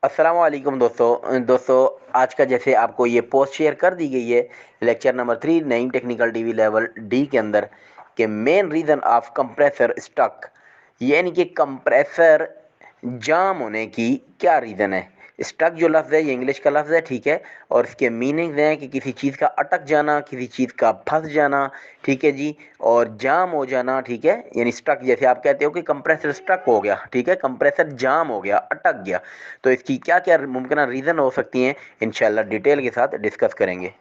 अस्सलामुअलैकुम दोस्तों आज का जैसे आपको ये पोस्ट शेयर कर दी गई है लेक्चर नंबर 3 नई टेक्निकल टीवी लेवल डी के अंदर कि main reason of compressor stuck यानी कि कंप्रेसर जाम होने की क्या रीज़न है। स्टक जो लफ्ज़ है ये इंग्लिश का लफ्ज़ है, ठीक है। और इसके मीनिंग्स हैं कि किसी चीज़ का अटक जाना, किसी चीज़ का फंस जाना, ठीक है जी। और जाम हो जाना, ठीक है। यानी स्टक जैसे आप कहते हो कि कंप्रेसर स्टक हो गया, ठीक है, कंप्रेसर जाम हो गया, अटक गया। तो इसकी क्या क्या मुमकिन रीज़न हो सकती हैं, इंशाल्लाह डिटेल के साथ डिस्कस करेंगे।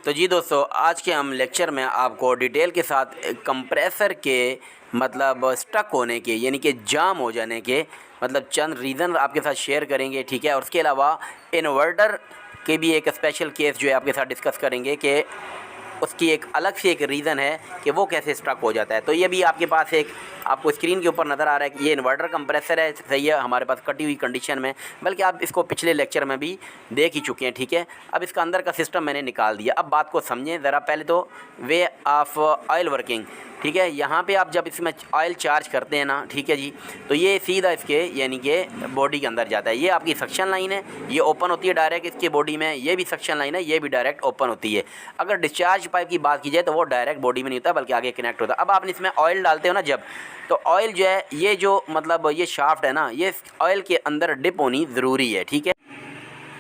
तो जी दोस्तों, आज के हम लेक्चर में आपको डिटेल के साथ कंप्रेसर के मतलब स्टक होने के यानी कि जाम हो जाने के मतलब चंद रीज़न आपके साथ शेयर करेंगे, ठीक है। और उसके अलावा इन्वर्टर के भी एक स्पेशल केस जो है आपके साथ डिस्कस करेंगे कि उसकी एक अलग से एक रीज़न है कि वो कैसे स्ट्रक हो जाता है। तो ये भी आपके पास एक आपको स्क्रीन के ऊपर नज़र आ रहा है कि ये इन्वर्टर कंप्रेसर है, सही है, हमारे पास कटी हुई कंडीशन में, बल्कि आप इसको पिछले लेक्चर में भी देख ही चुके हैं, ठीक है। अब इसका अंदर का सिस्टम मैंने निकाल दिया। अब बात को समझें ज़रा। पहले तो वे ऑफ ऑयल वर्किंग, ठीक है। यहाँ पे आप जब इसमें ऑयल चार्ज करते हैं ना, ठीक है जी, तो ये सीधा इसके यानी कि बॉडी के अंदर जाता है। ये आपकी सक्शन लाइन है, ये ओपन होती है डायरेक्ट इसके बॉडी में। ये भी सक्शन लाइन है, ये भी डायरेक्ट ओपन होती है। अगर डिस्चार्ज पाइप की बात की जाए तो वो डायरेक्ट बॉडी में नहीं होता बल्कि आगे कनेक्ट होता है। अब आपने इसमें ऑयल डालते हो ना जब, तो ऑयल जो है ये जो मतलब ये शाफ्ट है ना, ये ऑयल के अंदर डिप होनी ज़रूरी है, ठीक है।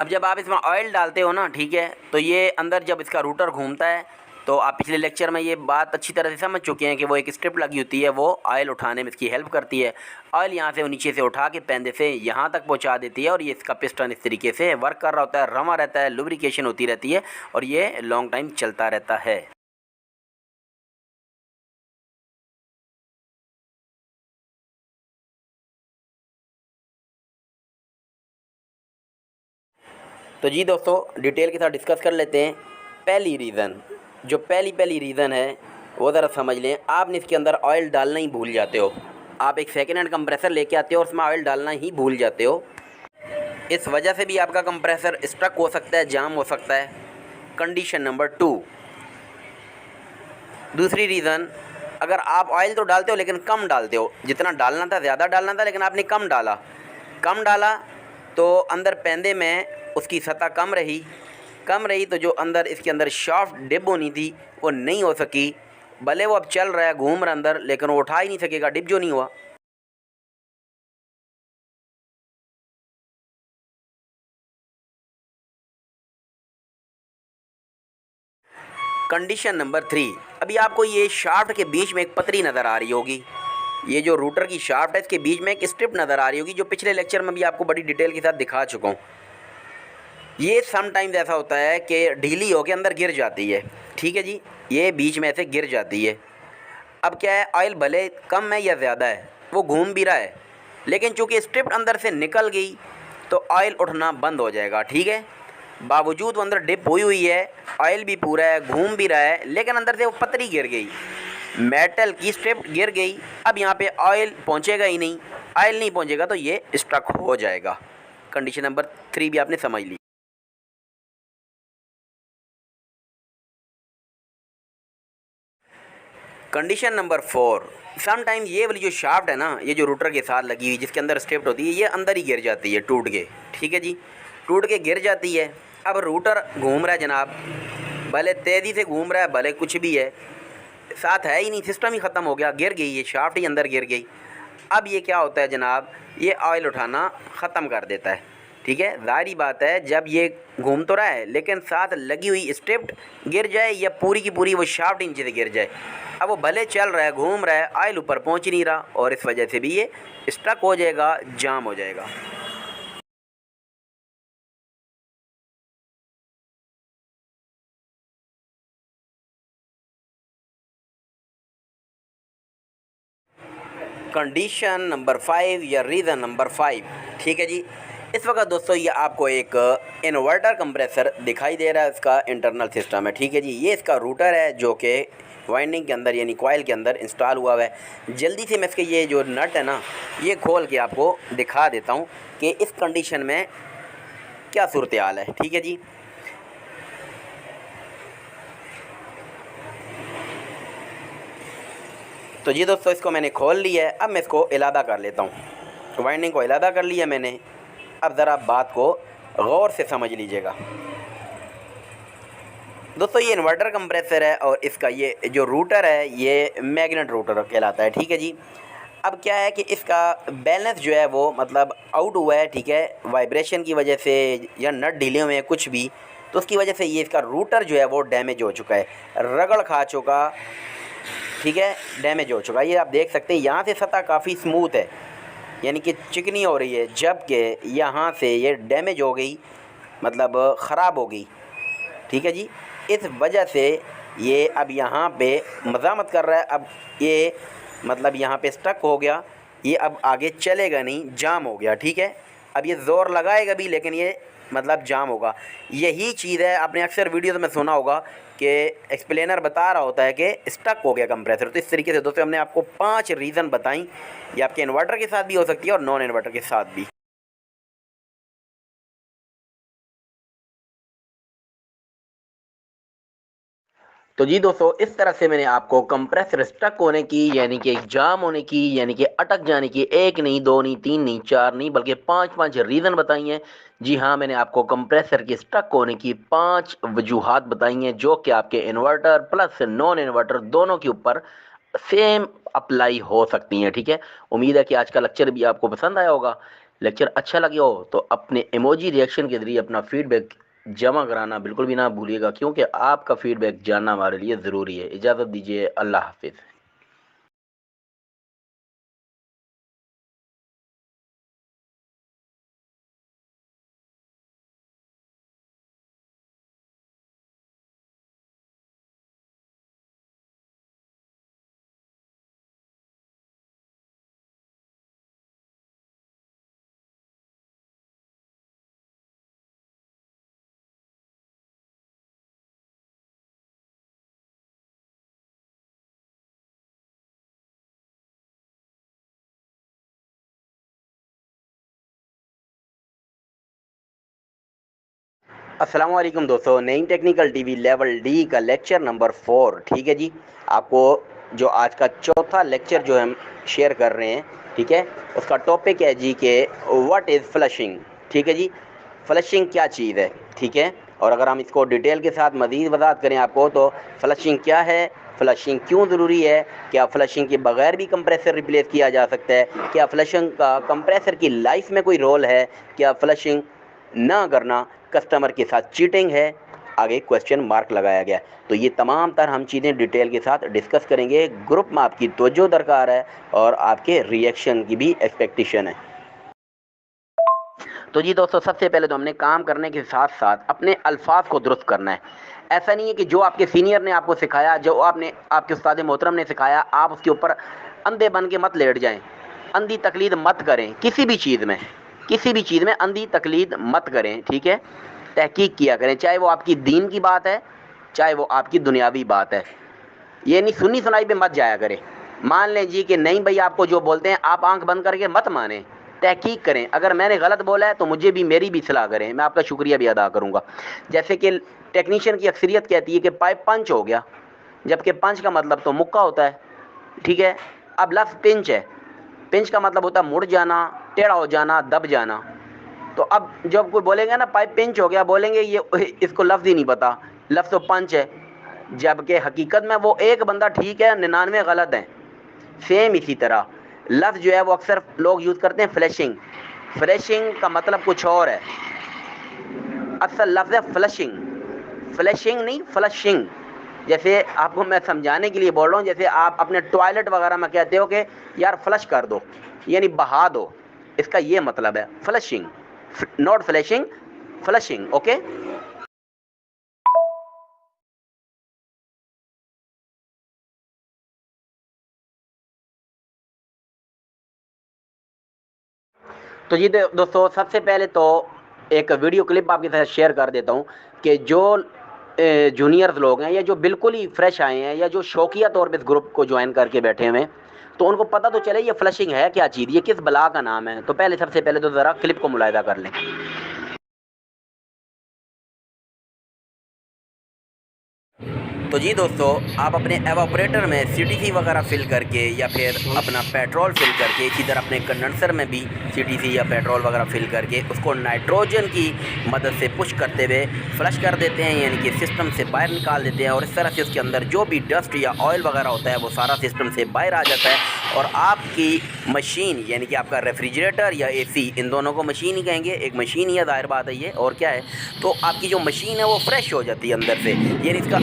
अब जब आप इसमें ऑयल डालते हो ना, ठीक है, तो ये अंदर जब इसका रूटर घूमता है, तो आप पिछले लेक्चर में ये बात अच्छी तरह से समझ चुके हैं कि वो एक स्ट्रिप लगी होती है, वो ऑयल उठाने में इसकी हेल्प करती है। ऑयल यहाँ से वो नीचे से उठा के पेंदे से यहाँ तक पहुँचा देती है और ये इसका पिस्टन इस तरीके से वर्क कर रहा होता है, रवा रहता है, लुब्रिकेशन होती रहती है और ये लॉन्ग टाइम चलता रहता है। तो जी दोस्तों, डिटेल के साथ डिस्कस कर लेते हैं। पहली रीज़न, जो पहली रीज़न है वो ज़रा समझ लें। आपने इसके अंदर ऑयल डालना ही भूल जाते हो। आप एक सेकेंड हैंड कंप्रेसर लेके आते हो और उसमें ऑयल डालना ही भूल जाते हो। इस वजह से भी आपका कंप्रेसर स्ट्रक हो सकता है, जाम हो सकता है। कंडीशन नंबर 2, दूसरी रीज़न, अगर आप ऑयल तो डालते हो लेकिन कम डालते हो, जितना डालना था ज़्यादा डालना था लेकिन आपने कम डाला तो अंदर पेंदे में उसकी सतह कम रही तो जो अंदर इसके अंदर शाफ्ट डिप होनी थी वो नहीं हो सकी। भले वो अब चल रहा है, घूम रहा है अंदर, लेकिन वो उठा ही नहीं सकेगा, डिप जो नहीं हुआ। कंडीशन नंबर 3, अभी आपको ये शाफ्ट के बीच में एक पतरी नज़र आ रही होगी। ये जो रूटर की शाफ्ट है इसके बीच में एक स्ट्रिप नज़र आ रही होगी, जो पिछले लेक्चर में भी आपको बड़ी डिटेल के साथ दिखा चुका हूँ। ये समटाइम्स ऐसा होता है कि ढीली होकर अंदर गिर जाती है, ठीक है जी, ये बीच में ऐसे गिर जाती है। अब क्या है, ऑयल भले कम है या ज़्यादा है, वो घूम भी रहा है, लेकिन चूंकि स्ट्रिप अंदर से निकल गई तो ऑयल उठना बंद हो जाएगा, ठीक है। बावजूद वो अंदर डिप हुई है, ऑयल भी पूरा है, घूम भी रहा है, लेकिन अंदर से वो पतरी गिर गई, मेटल की स्ट्रिप गिर गई। अब यहाँ पे ऑयल पहुँचेगा ही नहीं, ऑयल नहीं पहुँचेगा तो ये स्ट्रक हो जाएगा। कंडीशन नंबर 3 भी आपने समझ ली। कंडीशन नंबर 4, समटाइम ये वाली जो शाफ्ट है ना, ये जो रूटर के साथ लगी हुई जिसके अंदर स्ट्रिप्ड होती है, ये अंदर ही गिर जाती है टूट के, ठीक है जी, टूट के गिर जाती है। अब रूटर घूम रहा है जनाब, भले तेज़ी से घूम रहा है, भले कुछ भी है, साथ है ही नहीं, सिस्टम ही ख़त्म हो गया, गिर गई, ये शाफ्ट ही अंदर गिर गई। अब ये क्या होता है जनाब, ये ऑयल उठाना ख़त्म कर देता है, ठीक है। ज़ाहिरी बात है, जब ये घूम तो रहा है लेकिन साथ लगी हुई स्ट्रिप गिर जाए या पूरी की पूरी वो शाफ्ट नीचे से गिर जाए, अब वो भले चल रहा है, घूम रहा है, ऑयल ऊपर पहुंच नहीं रहा और इस वजह से भी ये स्ट्रक हो जाएगा, जाम हो जाएगा। कंडीशन नंबर 5 या रीज़न नंबर 5, ठीक है जी। इस वक्त दोस्तों ये आपको एक इन्वर्टर कंप्रेसर दिखाई दे रहा है, इसका इंटरनल सिस्टम है, ठीक है जी। ये इसका रूटर है जो कि वाइंडिंग के अंदर यानी कॉइल के अंदर इंस्टॉल हुआ है। जल्दी से मैं इसके ये जो नट है ना, ये खोल के आपको दिखा देता हूँ कि इस कंडीशन में क्या सूरत हाल है, ठीक है जी। तो जी दोस्तों, इसको मैंने खोल लिया है। अब मैं इसको इलादा कर लेता हूँ। वाइंडिंग को इलादा कर लिया मैंने। अब ज़रा बात को गौर से समझ लीजिएगा दोस्तों। ये इन्वर्टर कंप्रेसर है और इसका ये जो रूटर है ये मैग्नेट रूटर कहलाता है, ठीक है जी। अब क्या है कि इसका बैलेंस जो है वो मतलब आउट हुआ है, ठीक है, वाइब्रेशन की वजह से या नट ढीले हुए हैं कुछ भी, तो उसकी वजह से ये इसका रूटर जो है वो डैमेज हो चुका है, रगड़ खा चुका, ठीक है, डैमेज हो चुका। ये आप देख सकते हैं यहाँ से सतह काफ़ी स्मूथ है, यानी कि चिकनी हो रही है, जबकि यहाँ से ये डैमेज हो गई, मतलब ख़राब हो गई, ठीक है जी। इस वजह से ये अब यहाँ पे मज़ामत कर रहा है। अब ये मतलब यहाँ पे स्टक हो गया, ये अब आगे चलेगा नहीं, जाम हो गया, ठीक है। अब ये ज़ोर लगाएगा भी लेकिन ये मतलब जाम होगा। यही चीज़ है, आपने अक्सर वीडियोज़ में सुना होगा कि एक्सप्लेनर बता रहा होता है कि स्टक हो गया कंप्रेसर। तो इस तरीके से दोस्तों हमने आपको 5 रीज़न बताई। ये आपके इन्वर्टर के साथ भी हो सकती है और नॉन इन्वर्टर के साथ भी। तो जी दोस्तों, इस तरह से मैंने आपको कंप्रेसर स्टक होने की, यानी कि जाम होने की, यानी कि अटक जाने की, एक नहीं, दो नहीं, तीन नहीं, चार नहीं, बल्कि 5 रीज़न बताई हैं। जी हाँ, मैंने आपको कंप्रेसर की स्टक होने की 5 वजूहात बताई हैं, जो कि आपके इन्वर्टर प्लस नॉन इन्वर्टर दोनों के ऊपर सेम अप्लाई हो सकती हैं, ठीक है। उम्मीद है कि आज का लेक्चर भी आपको पसंद आया होगा। लेक्चर अच्छा लगे हो तो अपने इमोजी रिएक्शन के ज़रिए अपना फीडबैक जमा कराना बिल्कुल भी ना भूलिएगा, क्योंकि आपका फीडबैक जानना हमारे लिए ज़रूरी है। इजाज़त दीजिए, अल्लाह हाफिज़। अस्सलाम वालेकुम दोस्तों, नई टेक्निकल टीवी लेवल डी का लेक्चर नंबर 4, ठीक है जी। आपको जो आज का चौथा लेक्चर जो हम शेयर कर रहे हैं, ठीक है, उसका टॉपिक है जी के व्हाट इज़ फ्लशिंग, ठीक है जी। फ्लशिंग क्या चीज़ है, ठीक है। और अगर हम इसको डिटेल के साथ मज़ीद वज़ाहत करें आपको, तो फ्लशिंग क्या है, फ्लशिंग क्यों ज़रूरी है, क्या फ्लशिंग के बगैर भी कंप्रेसर रिप्लेस किया जा सकता है, क्या फ्लशिंग का कंप्रेसर की लाइफ में कोई रोल है, क्या फ्लशिंग ना करना कस्टमर के साथ चीटिंग है, आगे क्वेश्चन मार्क लगाया गया। तो ये तमाम तर हम चीज़ें डिटेल के साथ डिस्कस करेंगे। ग्रुप में आपकी तवज्जो दरकार है और आपके रिएक्शन की भी एक्सपेक्टेशन है। तो जी दोस्तों, सबसे पहले तो हमने काम करने के साथ साथ अपने अल्फाज को दुरुस्त करना है। ऐसा नहीं है कि जो आपके सीनियर ने आपको सिखाया, जो आपने आपके उस्ताद मोहतरम ने सिखाया, आप उसके ऊपर अंधे बन के मत लेट जाएं। अंधी तकलीद मत करें किसी भी चीज़ में, किसी भी चीज़ में अंधी तकलीद मत करें, ठीक है। तहकीक किया करें, चाहे वो आपकी दीन की बात है, चाहे वो आपकी दुनियावी बात है। ये नहीं सुन्नी सुनाई पे मत जाया करें। मान लें जी कि नहीं भाई, आपको जो बोलते हैं आप आंख बंद करके मत माने, तहकीक करें। अगर मैंने गलत बोला है तो मुझे भी मेरी भी सलाह करें, मैं आपका शुक्रिया भी अदा करूँगा। जैसे कि टेक्नीशियन की अक्सरियत कहती है कि पाइप पंच हो गया, जबकि पंच का मतलब तो मुक्का होता है, ठीक है। अब लफ्ज़ पिंच है, पिंच का मतलब होता है मुड़ जाना, टेढ़ा हो जाना, दब जाना। तो अब जब कोई बोलेंगे ना पाइप पिंच हो गया, बोलेंगे ये इसको लफ्ज़ ही नहीं पता, लफ्ज़ तो पंच है, जबकि हकीकत में वो एक बंदा ठीक है, 99 गलत हैं। सेम इसी तरह लफ्ज़ जो है वो अक्सर लोग यूज़ करते हैं फ्लैशिंग। फ्लैशिंग का मतलब कुछ और है, अक्सर लफ्ज़ है फ्लशिंग, फ्लशिंग नहीं फ्लशिंग। जैसे आपको मैं समझाने के लिए बोल रहा हूँ, जैसे आप अपने टॉयलेट वगैरह में कहते हो कि यार फ्लश कर दो, यानी बहा दो, इसका ये मतलब है flushing, not flashing, flushing, okay. तो जी दोस्तों, सबसे पहले तो एक वीडियो क्लिप आपके साथ शेयर कर देता हूँ कि जो जूनियर्स लोग हैं या जो बिल्कुल ही फ्रेश आए हैं या जो शौकिया तौर पे इस ग्रुप को ज्वाइन करके बैठे हुए हैं, तो उनको पता तो चले ये फ्लशिंग है क्या चीज़, ये किस बला का नाम है। तो पहले सबसे पहले तो ज़रा क्लिप को मुलाहिदा कर लें। तो जी दोस्तों, आप अपने एवापोरेटर में सीटीसी वगैरह फिल करके या फिर अपना पेट्रोल फिल करके, इसी तरह अपने कंडेंसर में भी सीटीसी या पेट्रोल वगैरह फिल करके उसको नाइट्रोजन की मदद से पुश करते हुए फ्लश कर देते हैं, यानी कि सिस्टम से बाहर निकाल देते हैं। और इस तरह से उसके अंदर जो भी डस्ट या ऑयल वगैरह होता है वो सारा सिस्टम से बाहर आ जाता है और आपकी मशीन, यानी कि आपका रेफ्रिजरेटर या एसी, इन दोनों को मशीन ही कहेंगे, एक मशीन ही है, जाहिर बात है ये, और क्या है, तो आपकी जो मशीन है वो फ्रेश हो जाती है अंदर से। यानी इसका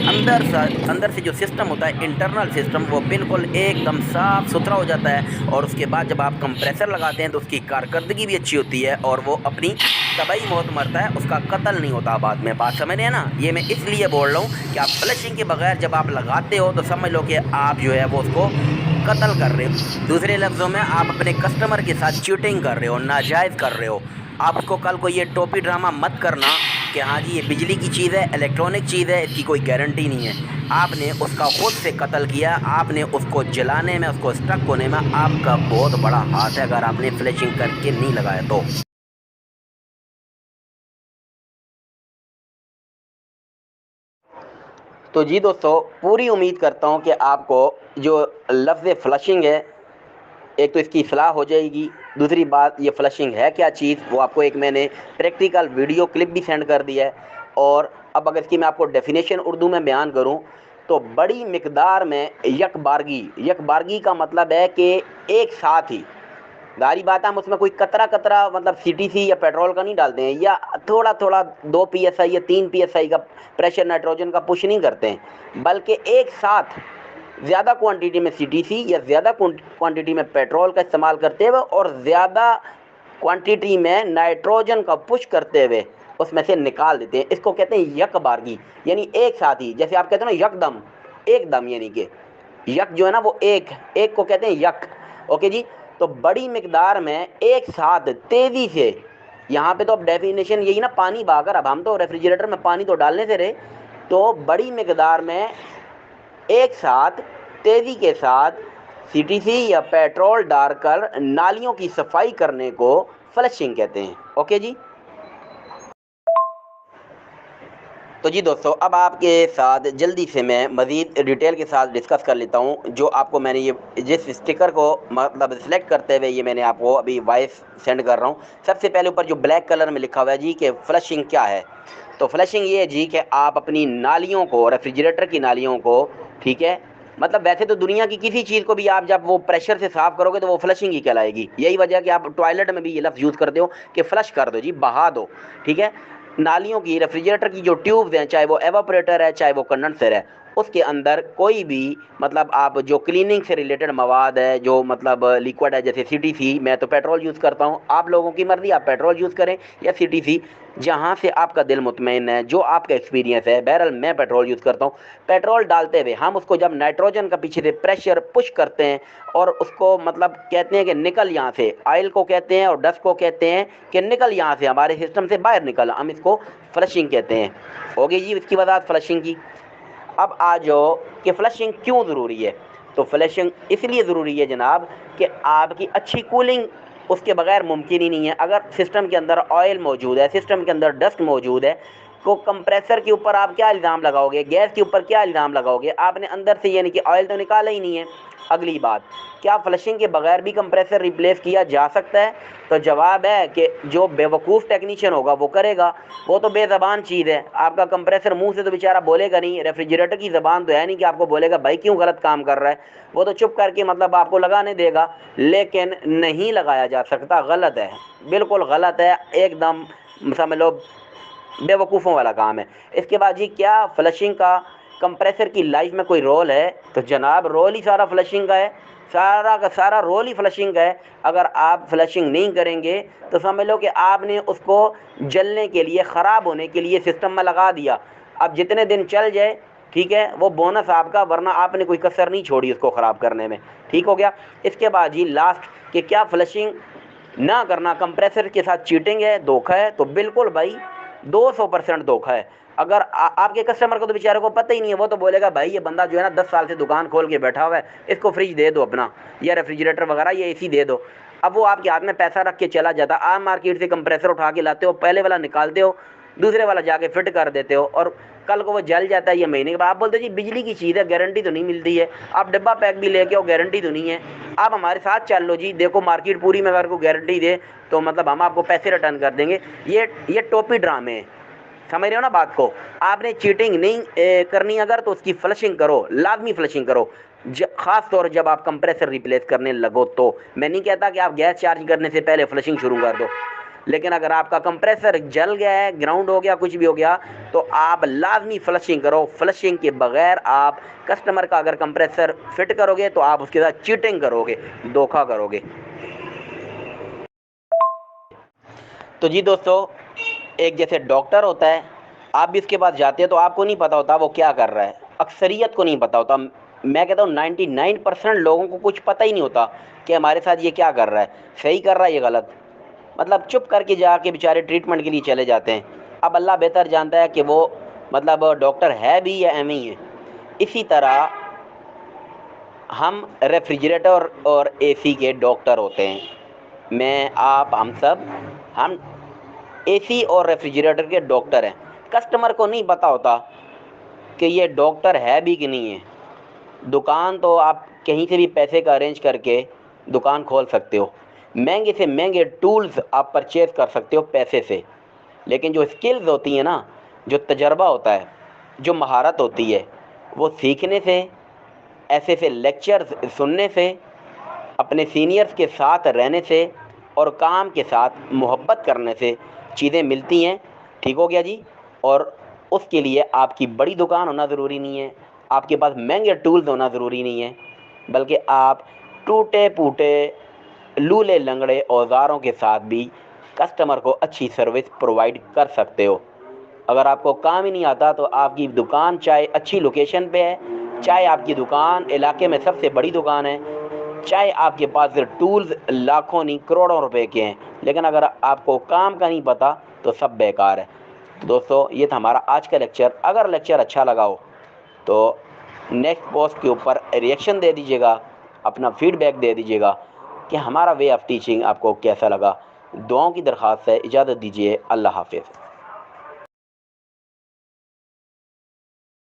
अंदर से जो सिस्टम होता है, इंटरनल सिस्टम, वो बिल्कुल एकदम साफ़ सुथरा हो जाता है। और उसके बाद जब आप कंप्रेसर लगाते हैं तो उसकी कारकर्दगी भी अच्छी होती है और वो अपनी तबाही मौत मरता है, उसका कत्ल नहीं होता बाद में। बात समझ रहे हैं ना? ये मैं इसलिए बोल रहा हूँ कि आप फ्लशिंग के बगैर जब आप लगाते हो तो समझ लो कि आप जो है वो उसको कत्ल कर रहे हो। दूसरे लफ्ज़ों में आप अपने कस्टमर के साथ चीटिंग कर रहे हो, नाजायज़ कर रहे हो। आप उसको कल को ये टोपी ड्रामा मत करना कि हाँ जी ये बिजली की चीज़ है, इलेक्ट्रॉनिक चीज़ है, इसकी कोई गारंटी नहीं है। आपने उसका खुद से कत्ल किया, आपने उसको जलाने में, उसको स्टक होने में आपका बहुत बड़ा हाथ है, अगर आपने फ्लैशिंग करके नहीं लगाया तो। तो जी दोस्तों, पूरी उम्मीद करता हूँ कि आपको जो लफ्ज़ फ्लशिंग है, एक तो इसकी इस्लाह हो जाएगी। दूसरी बात, ये फ्लशिंग है क्या चीज़, वो आपको एक मैंने प्रैक्टिकल वीडियो क्लिप भी सेंड कर दिया है। और अब अगर इसकी मैं आपको डेफिनेशन उर्दू में बयान करूं तो बड़ी मिकदार में यकबारगी का मतलब है कि एक साथ ही, जारी बात है, हम उसमें कोई कतरा कतरा मतलब सीटीसी या पेट्रोल का नहीं डालते हैं, या थोड़ा थोड़ा 2 PSI या 3 PSI का प्रेशर नाइट्रोजन का पुश नहीं करते हैं, बल्कि एक साथ ज़्यादा क्वांटिटी में सीटीसी या ज़्यादा क्वांटिटी में पेट्रोल का इस्तेमाल करते हुए और ज़्यादा क्वांटिटी में नाइट्रोजन का पुश करते हुए उसमें से निकाल देते हैं। इसको कहते हैं यकबारगी, यानी एक साथ ही। जैसे आप कहते हो ना यकदम, एकदम, यानी कि यक जो है ना वो एक एक को कहते हैं यक। ओके जी। तो बड़ी मिकदार में एक साथ तेज़ी से, यहाँ पे तो अब डेफिनेशन यही ना, पानी बहाकर, अब हम तो रेफ्रिजरेटर में पानी तो डालने से रहे, तो बड़ी मिकदार में एक साथ तेज़ी के साथ सीटीसी या पेट्रोल डालकर नालियों की सफाई करने को फ्लशिंग कहते हैं। ओके जी। तो जी दोस्तों, अब आपके साथ जल्दी से मैं मज़ीद डिटेल के साथ डिस्कस कर लेता हूँ। जो आपको मैंने ये जिस स्टिकर को मतलब सिलेक्ट करते हुए ये मैंने आपको अभी वॉइस सेंड कर रहा हूँ। सबसे पहले ऊपर जो ब्लैक कलर में लिखा हुआ है जी कि फ्लशिंग क्या है, तो फ्लशिंग ये है जी कि आप अपनी नालियों को, रेफ्रिजरेटर की नालियों को, ठीक है, मतलब वैसे तो दुनिया की किसी चीज़ को भी आप जब वो प्रेशर से साफ़ करोगे तो वो फ्लशिंग ही कहलाएगी। यही वजह है कि आप टॉयलेट में भी ये लफ्ज़ यूज़ करते हो कि फ्लश कर दो जी, बहा दो, ठीक है। नालियों की, रेफ्रिजरेटर की जो ट्यूब्स हैं, चाहे वो एवापोरेटर है चाहे वो कंडेंसर है, उसके अंदर कोई भी मतलब आप जो क्लीनिंग से रिलेटेड मवाद है, जो मतलब लिक्विड है, जैसे सीटीसी, मैं तो पेट्रोल यूज़ करता हूँ, आप लोगों की मर्ज़ी, आप पेट्रोल यूज़ करें या सीटीसी, जहाँ से आपका दिल मुतमईन है, जो आपका एक्सपीरियंस है। बहरहाल मैं पेट्रोल यूज़ करता हूँ। पेट्रोल डालते हुए हम उसको जब नाइट्रोजन का पीछे से प्रेशर पुश करते हैं और उसको मतलब कहते हैं कि निकल यहाँ से, ऑयल को कहते हैं और डस्ट को कहते हैं कि निकल यहाँ से, हमारे सिस्टम से बाहर निकल, हम इसको फ्लशिंग कहते हैं। हो गई जी इसकी वजह फ्लशिंग की। अब आ जाओ कि फ्लशिंग क्यों ज़रूरी है। तो फ्लशिंग इसलिए ज़रूरी है जनाब कि आपकी अच्छी कूलिंग उसके बगैर मुमकिन ही नहीं है। अगर सिस्टम के अंदर ऑयल मौजूद है, सिस्टम के अंदर डस्ट मौजूद है, तो कंप्रेसर के ऊपर आप क्या इल्ज़ाम लगाओगे, गैस के ऊपर क्या इल्ज़ाम लगाओगे, आपने अंदर से यानी कि ऑयल तो निकाला ही नहीं है। अगली बात, क्या फ्लशिंग के बगैर भी कंप्रेसर रिप्लेस किया जा सकता है? तो जवाब है कि जो बेवकूफ़ टेक्नीशियन होगा वो करेगा, वो तो बेज़बान चीज़ है। आपका कंप्रेसर मुंह से तो बेचारा बोलेगा नहीं, रेफ्रिजरेटर की ज़बान तो है नहीं कि आपको बोलेगा भाई क्यों गलत काम कर रहा है, वो तो चुप करके मतलब आपको लगाने देगा। लेकिन नहीं लगाया जा सकता, गलत है, बिल्कुल गलत है, एकदम समझ लो बेवकूफ़ों वाला काम है। इसके बाद जी, क्या फ्लशिंग का कंप्रेसर की लाइफ में कोई रोल है? तो जनाब रोल ही सारा फ्लशिंग का है, सारा का सारा रोल ही फ्लशिंग का है। अगर आप फ्लशिंग नहीं करेंगे तो समझ लो कि आपने उसको जलने के लिए, ख़राब होने के लिए सिस्टम में लगा दिया। अब जितने दिन चल जाए, ठीक है, वो बोनस आपका, वरना आपने कोई कसर नहीं छोड़ी उसको ख़राब करने में। ठीक हो गया। इसके बाद जी लास्ट कि क्या फ्लशिंग ना करना कंप्रेसर के साथ चीटिंग है, धोखा है? तो बिल्कुल भाई 200% धोखा है। अगर आपके कस्टमर को तो बेचारे को पता ही नहीं है, वो तो बोलेगा भाई ये बंदा जो है ना 10 साल से दुकान खोल के बैठा हुआ है, इसको फ्रिज दे दो अपना, या रेफ्रिजरेटर वगैरह या एसी दे दो। अब वो आपके हाथ में पैसा रख के चला जाता, आप मार्केट से कंप्रेसर उठा के लाते हो, पहले वाला निकालते हो, दूसरे वाला जाके फिट कर देते हो, और कल को वो जल जाता है या महीने के बाद आप बोलते हो जी बिजली की चीज़ है, गारंटी तो नहीं मिलती है, आप डब्बा पैक भी लेके आओ, गारंटी तो नहीं है। आप हमारे साथ चल लो जी, देखो मार्केट पूरी में अगर कोई गारंटी दे तो मतलब हम आपको पैसे रिटर्न कर देंगे। ये टोपी ड्रामे हैं, समझ रहे हो ना बात को। आपने चीटिंग नहीं करनी अगर तो उसकी फ्लशिंग करो, लाजमी फ्लशिंग करो, ख़ास तौर जब आप कंप्रेसर रिप्लेस करने लगो तो। मैं नहीं कहता कि आप गैस चार्ज करने से पहले फ्लशिंग शुरू कर दो, लेकिन अगर आपका कंप्रेसर जल गया है, ग्राउंड हो गया, कुछ भी हो गया, तो आप लाजमी फ्लशिंग करो। फ्लशिंग के बगैर आप कस्टमर का अगर कंप्रेसर फिट करोगे तो आप उसके साथ चीटिंग करोगे, धोखा करोगे। तो जी दोस्तों, एक जैसे डॉक्टर होता है, आप भी उसके पास जाते हैं तो आपको नहीं पता होता वो क्या कर रहा है, अक्सरियत को नहीं पता होता। मैं कहता हूँ 99% लोगों को कुछ पता ही नहीं होता कि हमारे साथ ये क्या कर रहा है, सही कर रहा है, ये गलत। मतलब चुप करके जाके बेचारे ट्रीटमेंट के लिए चले जाते हैं। अब अल्लाह बेहतर जानता है कि वो मतलब डॉक्टर है भी या एम ही है। इसी तरह हम रेफ्रिजरेटर और एसी के डॉक्टर होते हैं। मैं, आप, हम सब, हम एसी और रेफ्रिजरेटर के डॉक्टर हैं। कस्टमर को नहीं पता होता कि ये डॉक्टर है भी कि नहीं है। दुकान तो आप कहीं से भी पैसे का अरेंज करके दुकान खोल सकते हो, महंगे से महंगे टूल्स आप परचेज़ कर सकते हो पैसे से, लेकिन जो स्किल्स होती हैं ना, जो तजर्बा होता है, जो महारत होती है, वो सीखने से, ऐसे से लेक्चर्स सुनने से, अपने सीनियर्स के साथ रहने से और काम के साथ मोहब्बत करने से चीज़ें मिलती हैं। ठीक हो गया जी। और उसके लिए आपकी बड़ी दुकान होना ज़रूरी नहीं है, आपके पास महंगे टूल्स होना ज़रूरी नहीं है, बल्कि आप टूटे फूटे लूले लंगड़े औज़ारों के साथ भी कस्टमर को अच्छी सर्विस प्रोवाइड कर सकते हो। अगर आपको काम ही नहीं आता तो आपकी दुकान चाहे अच्छी लोकेशन पे है, चाहे आपकी दुकान इलाके में सबसे बड़ी दुकान है, चाहे आपके पास टूल्स लाखों नहीं करोड़ों रुपए के हैं, लेकिन अगर आपको काम का नहीं पता तो सब बेकार है। तो दोस्तों, ये था हमारा आज का लेक्चर। अगर लेक्चर अच्छा लगा हो तो नेक्स्ट पोस्ट के ऊपर रिएक्शन दे दीजिएगा, अपना फीडबैक दे दीजिएगा कि हमारा वे ऑफ टीचिंग आपको कैसा लगा। दुआओं की दरख्वास्त है, इजाज़त दीजिए। अल्लाह हाफ़िज़।